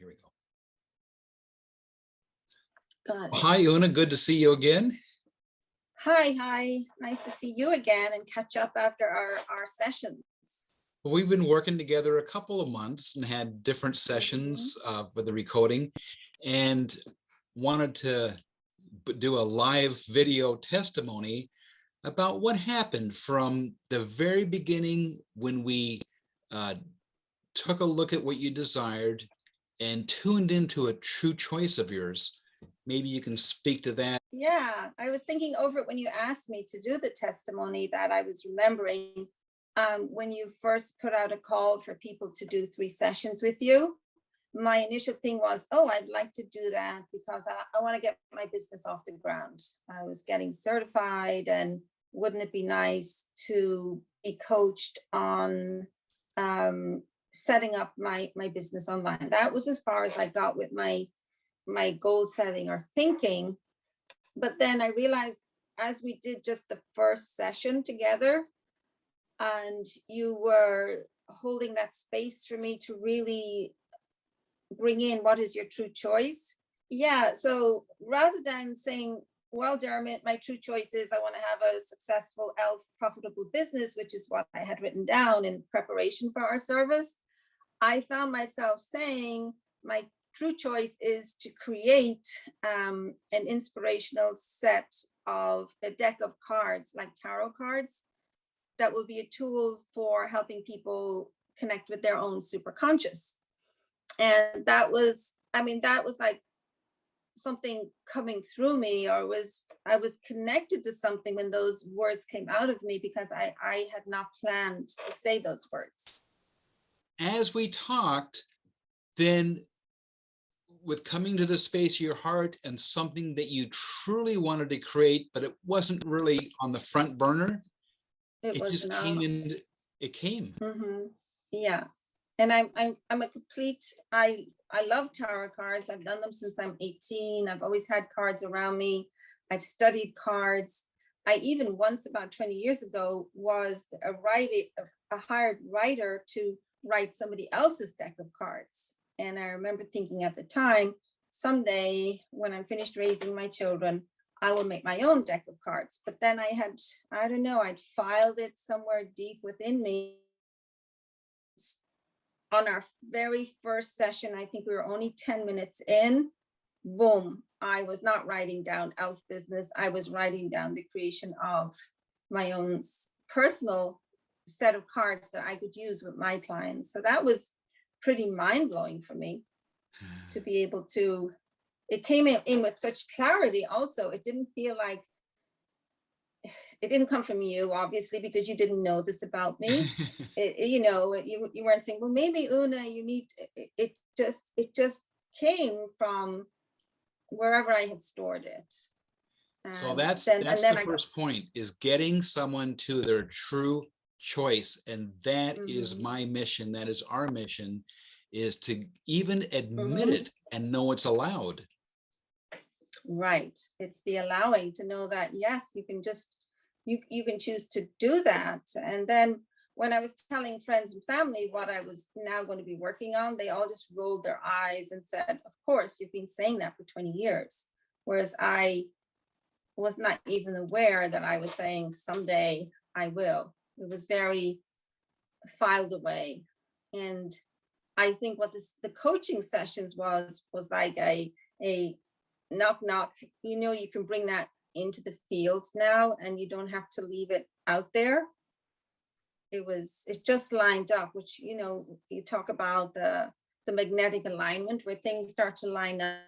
Here we go. Got it. Hi, Una. Good to see you again. Hi. Nice to see you again and catch up after our sessions. Well, we've been working together a couple of months and had different sessions for the recoding, and wanted to do a live video testimony about what happened from the very beginning when we took a look at what you desired and tuned into a true choice of yours. Maybe you can speak to that. Yeah, I was thinking over it when you asked me to do the testimony, that I was remembering when you first put out a call for people to do 3 sessions with you. My initial thing was, oh, I'd like to do that because I want to get my business off the ground. I was getting certified, and wouldn't it be nice to be coached on setting up my business online. That was as far as I got with my goal setting or thinking. But then I realized, as we did just the first session together, and you were holding that space for me to really bring in what is your true choice. Yeah, so rather than saying, well, Dermot, my true choice is I want to have a successful profitable business, which is what I had written down in preparation for our service, I found myself saying my true choice is to create an inspirational set of a deck of cards, like tarot cards, that will be a tool for helping people connect with their own superconscious. And that was like something coming through me, or I was connected to something when those words came out of me, because I had not planned to say those words. As we talked, then with coming to the space of your heart and something that you truly wanted to create, but it wasn't really on the front burner, it just came in. It came. Yeah. And I'm a complete, I love tarot cards. I've done them since I'm 18. I've always had cards around me. I've studied cards. I even once, about 20 years ago, was a hired writer to write somebody else's deck of cards. And I remember thinking at the time, someday when I'm finished raising my children, I will make my own deck of cards. But then I'd filed it somewhere deep within me. On our very first session, I think we were only 10 minutes in, boom, I was not writing down Elle's business. I was writing down the creation of my own personal set of cards that I could use with my clients. So that was pretty mind-blowing for me to be able to, it came in with such clarity. Also, it didn't feel like, it didn't come from you, obviously, because you didn't know this about me. You weren't saying, well, maybe Una, you need to, it just came from wherever I had stored it. So that's the first point, is getting someone to their true choice. And that is my mission. That is our mission, is to even admit it and know it's allowed. Right. It's the allowing to know that, yes, you can just, you can choose to do that. And then when I was telling friends and family what I was now going to be working on, they all just rolled their eyes and said, of course, you've been saying that for 20 years. Whereas I was not even aware that I was saying someday I will. It was very filed away. And I think what the coaching sessions was like a knock, you can bring that into the field now, and you don't have to leave it out there. It just lined up, which, you talk about the magnetic alignment, where things start to line up.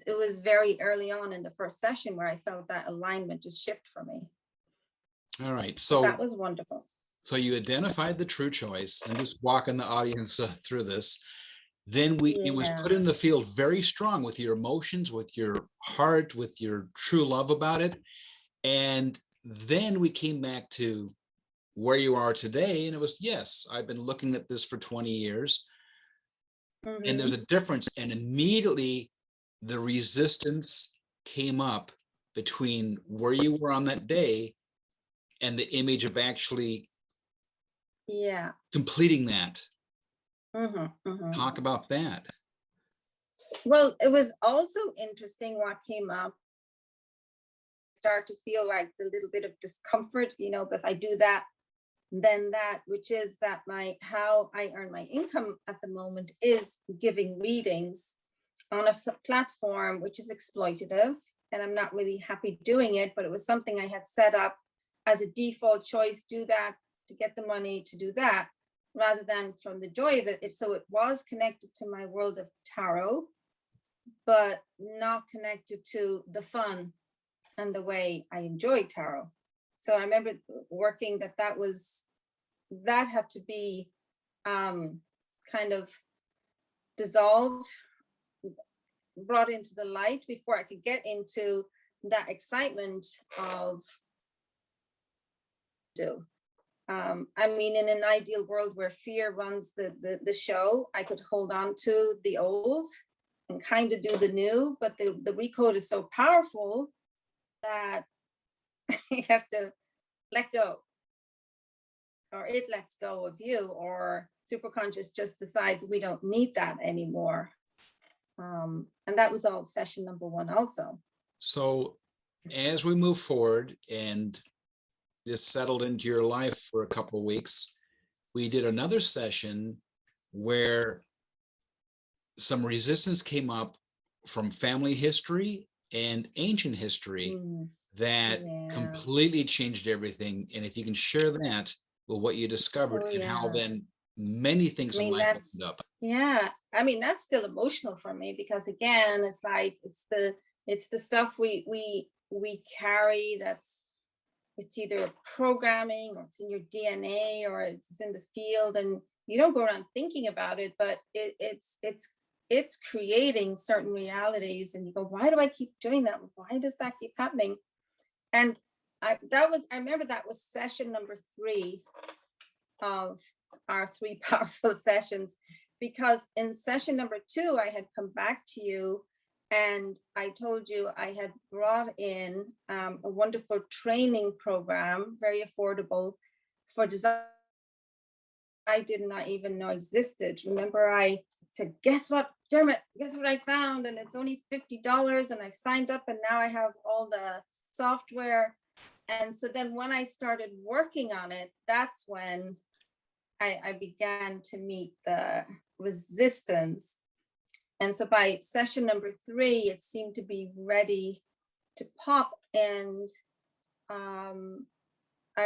It was very early on in the first session where I felt that alignment just shift for me. All right. So that was wonderful. So you identified the true choice, and just walking the audience through this. Then it was put in the field very strong with your emotions, with your heart, with your true love about it. And then we came back to where you are today. And it was, yes, I've been looking at this for 20 years. And there's a difference. And immediately the resistance came up between where you were on that day and the image of actually completing that. Talk about that. Well, it was also interesting what came up. Start to feel like the little bit of discomfort, but if I do that, then that, which is that how I earn my income at the moment is giving readings on a platform which is exploitative, and I'm not really happy doing it, but it was something I had set up as a default choice, do that to get the money to do that, rather than from the joy of it. So it was connected to my world of tarot, but not connected to the fun and the way I enjoy tarot. So I remember working that had to be kind of dissolved, brought into the light before I could get into that excitement of do. I mean, in an ideal world where fear runs the show, I could hold on to the old and kind of do the new, but the recode is so powerful that you have to let go, or it lets go of you, or superconscious just decides we don't need that anymore. And that was all session number 1 also. So as we move forward and this settled into your life for a couple of weeks, we did another session where some resistance came up from family history and ancient history that completely changed everything. And if you can share that with what you discovered and how then many things in life opened up. Yeah, I mean, that's still emotional for me, because again, it's like it's the stuff we carry, it's either programming, or it's in your DNA, or it's in the field, and you don't go around thinking about it, but it's creating certain realities, and you go, why do I keep doing that? Why does that keep happening? And I remember that was session number 3 of our 3 powerful sessions, because in session number 2, I had come back to you and I told you I had brought in a wonderful training program, very affordable, for design I did not even know existed. Remember, I said, guess what, Dermot, guess what I found? And it's only $50, and I've signed up, and now I have all the software. And so then when I started working on it, that's when I began to meet the resistance. And so by session number 3, it seemed to be ready to pop. And I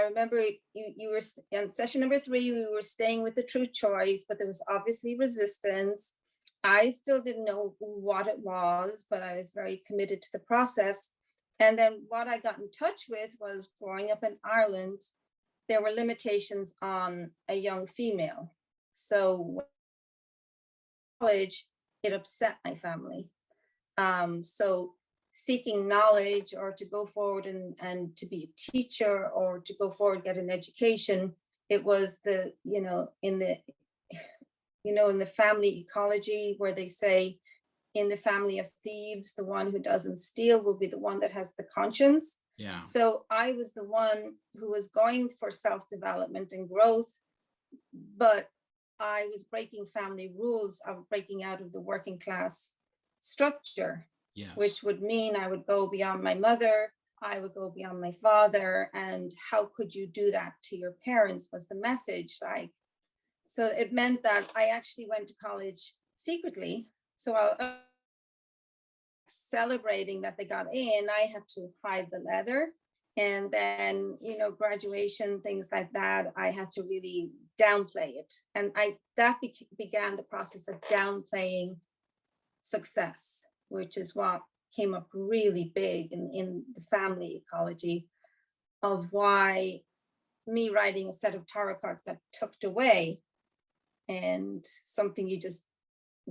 remember you were in session number 3, we were staying with the true choice, but there was obviously resistance. I still didn't know what it was, but I was very committed to the process. And then what I got in touch with was, growing up in Ireland, there were limitations on a young female. So college, it upset my family. So seeking knowledge, or to go forward and to be a teacher, or to go forward, get an education, it was in the family ecology, where they say, in the family of thieves, the one who doesn't steal will be the one that has the conscience. Yeah. So I was the one who was going for self-development and growth, but I was breaking family rules of breaking out of the working class structure. Yes. Which would mean I would go beyond my mother, I would go beyond my father, and how could you do that to your parents, was the message. So it meant that I actually went to college secretly. So while celebrating that they got in, I had to hide the letter. And then, graduation, things like that, I had to really downplay it. And that began the process of downplaying success, which is what came up really big in the family ecology, of why me writing a set of tarot cards got tucked away, and something you just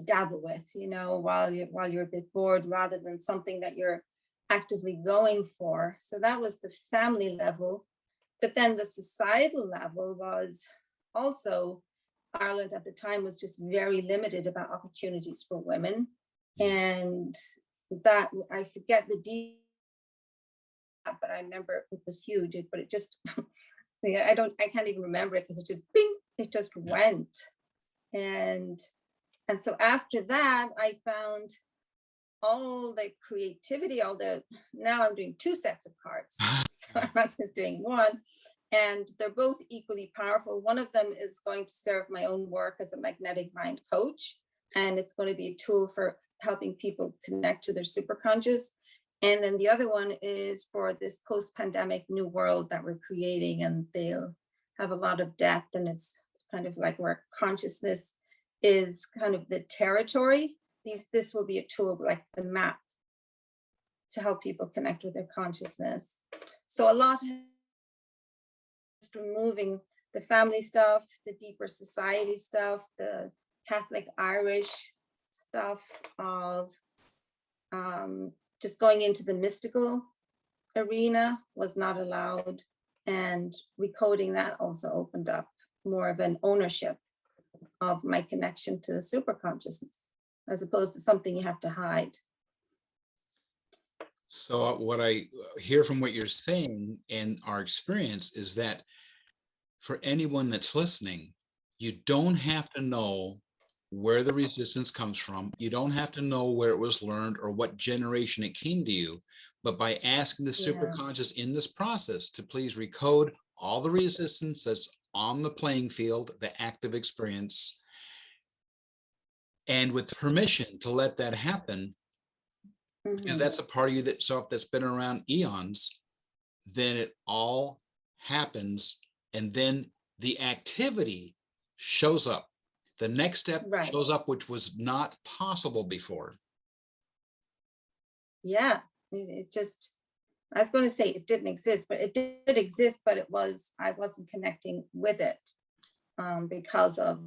dabble with, while you're a bit bored, rather than something that you're actively going for. So that was the family level. But then the societal level was also, Ireland at the time was just very limited about opportunities for women. And that, I forget the detail, but I remember it was huge. But it just, I can't even remember it, because it just, bing, it just went. And so after that, I found all the creativity, now I'm doing 2 sets of cards. So I'm not just doing one. And they're both equally powerful. One of them is going to serve my own work as a magnetic mind coach. And it's going to be a tool for helping people connect to their superconscious. And then the other one is for this post-pandemic new world that we're creating, and they'll have a lot of depth. And it's kind of like where consciousness is kind of the territory. This will be a tool like the map to help people connect with their consciousness. So a lot is removing the family stuff, the deeper society stuff, the Catholic Irish stuff of just going into the mystical arena was not allowed. And recoding that also opened up more of an ownership of my connection to the super consciousness, as opposed to something you have to hide. So what I hear from what you're saying and our experience is that for anyone that's listening, you don't have to know where the resistance comes from. You don't have to know where it was learned or what generation it came to you. But by asking the superconscious in this process to please recode all the resistance that's on the playing field, the active experience, and with permission to let that happen, because that's a part of you that's been around eons, then it all happens. And then the activity shows up. The next step shows up, which was not possible before. Yeah, it just, I was going to say it didn't exist, but it did exist, but I wasn't connecting with it because of,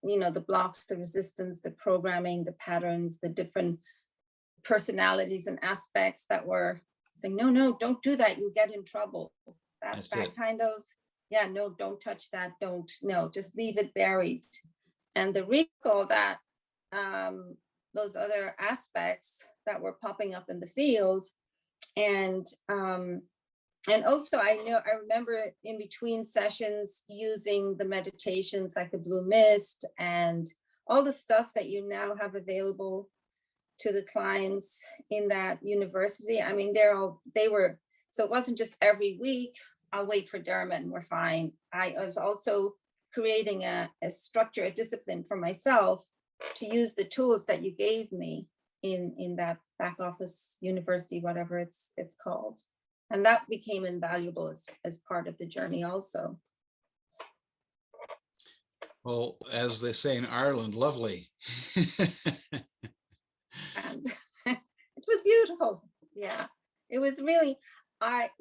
the blocks, the resistance, the programming, the patterns, the different personalities and aspects that were saying, no, don't do that. You'll get in trouble. That kind of, no, don't touch that. Just leave it buried. And the recall that those other aspects that were popping up in the field. And also I remember in between sessions using the meditations like the blue mist and all the stuff that you now have available to the clients in that university. I mean, so it wasn't just every week, I'll wait for Dermot and we're fine. I was also creating a structure, a discipline for myself to use the tools that you gave me in that back office university, whatever it's called. And that became invaluable as part of the journey also. Well, as they say in Ireland, lovely. And it was beautiful. Yeah, it was really, I've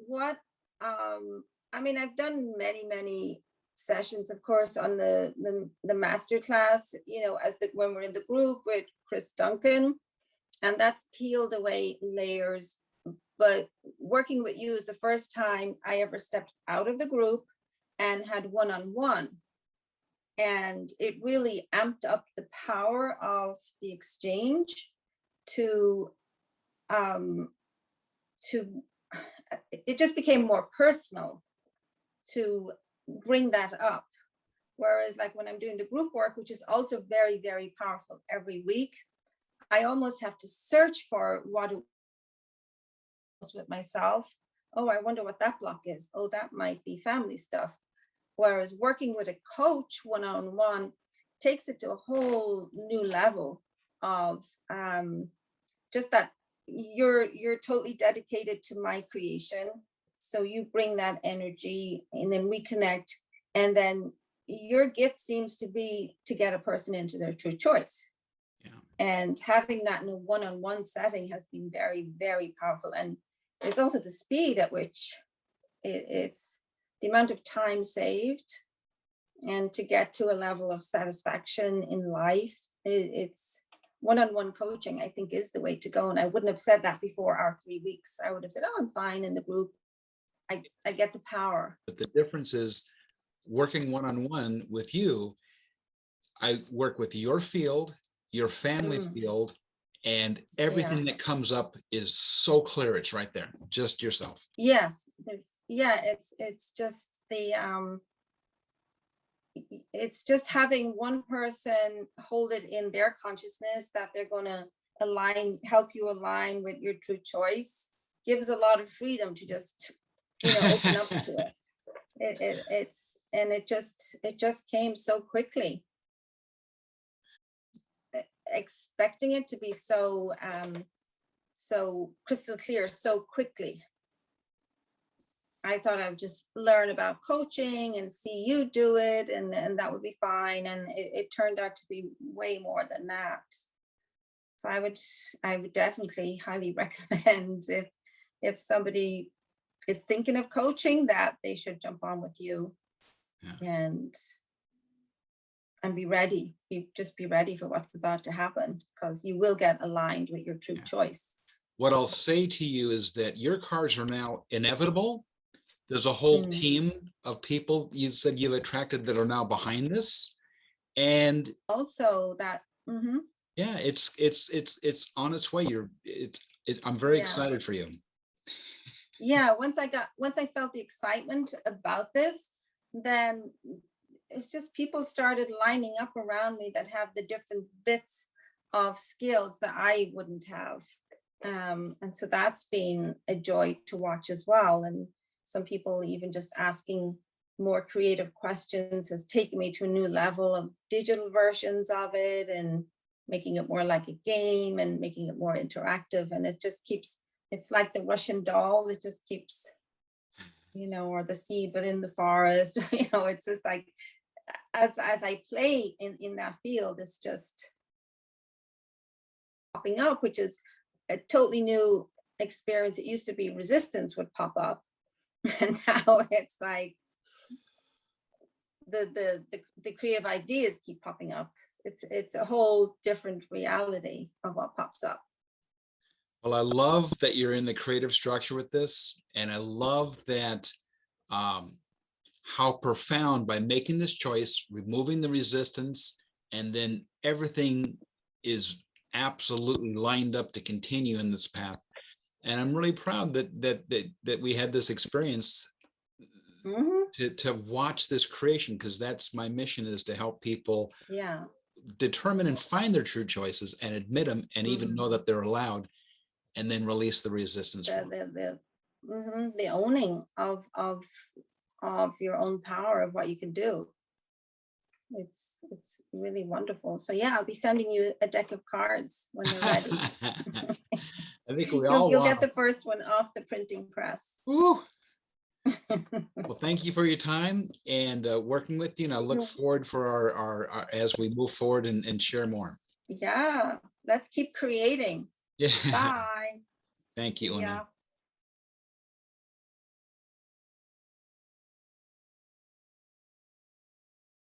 done many sessions, of course, on the master class, when we're in the group with Chris Duncan, and that's peeled away layers. But working with you is the first time I ever stepped out of the group and had one-on-one. And it really amped up the power of the exchange it just became more personal to bring that up. Whereas like when I'm doing the group work, which is also very, very powerful every week, I almost have to search for what it was with myself. Oh, I wonder what that block is. Oh, that might be family stuff. Whereas working with a coach one-on-one takes it to a whole new level of just that you're totally dedicated to my creation. So you bring that energy and then we connect. And then your gift seems to be to get a person into their true choice. Yeah. And having that in a one-on-one setting has been very, very powerful. And it's also the speed at which it's the amount of time saved, and to get to a level of satisfaction in life. It's one-on-one coaching, I think, is the way to go. And I wouldn't have said that before our 3 weeks. I would have said, oh, I'm fine in the group. I get the power. But the difference is working one-on-one with you, I work with your field, your family field, and everything that comes up is so clear. It's right there, just yourself. Yes, it's just the it's just having one person hold it in their consciousness that they're going to help you align with your true choice, gives a lot of freedom to just, open up to it. It just came so quickly. Expecting it to be so crystal clear so quickly. I thought I would just learn about coaching and see you do it, and that would be fine. And it turned out to be way more than that. So I would definitely highly recommend, if somebody is thinking of coaching, that they should jump on with you. Yeah. And be ready. Just be ready for what's about to happen, because you will get aligned with your true choice. What I'll say to you is that your cards are now inevitable. There's a whole team of people you said you've attracted that are now behind this. And also that, yeah, it's on its way. I'm very excited for you. Yeah, once I felt the excitement about this, then it's just people started lining up around me that have the different bits of skills that I wouldn't have. And so that's been a joy to watch as well. And some people even just asking more creative questions has taken me to a new level of digital versions of it, and making it more like a game and making it more interactive. And it just keeps, it's like the Russian doll. It just keeps, or the seed within the forest, it's just like, as I play in that field, it's just popping up, which is a totally new experience. It used to be resistance would pop up, and now it's like the creative ideas keep popping up. It's a whole different reality of what pops up. Well, I love that you're in the creative structure with this, and I love that how profound, by making this choice, removing the resistance, and then everything is absolutely lined up to continue in this path. And I'm really proud that we had this experience to watch this creation, because that's my mission, is to help people determine and find their true choices and admit them, and even know that they're allowed, and then release the resistance. The owning of your own power, of what you can do. It's really wonderful. So yeah, I'll be sending you a deck of cards when they're ready. I think you'll get the first one off the printing press. Well, thank you for your time and working with you, and I look forward for our as we move forward and share more. Yeah, let's keep creating. Yeah. Bye. Thank you, Una.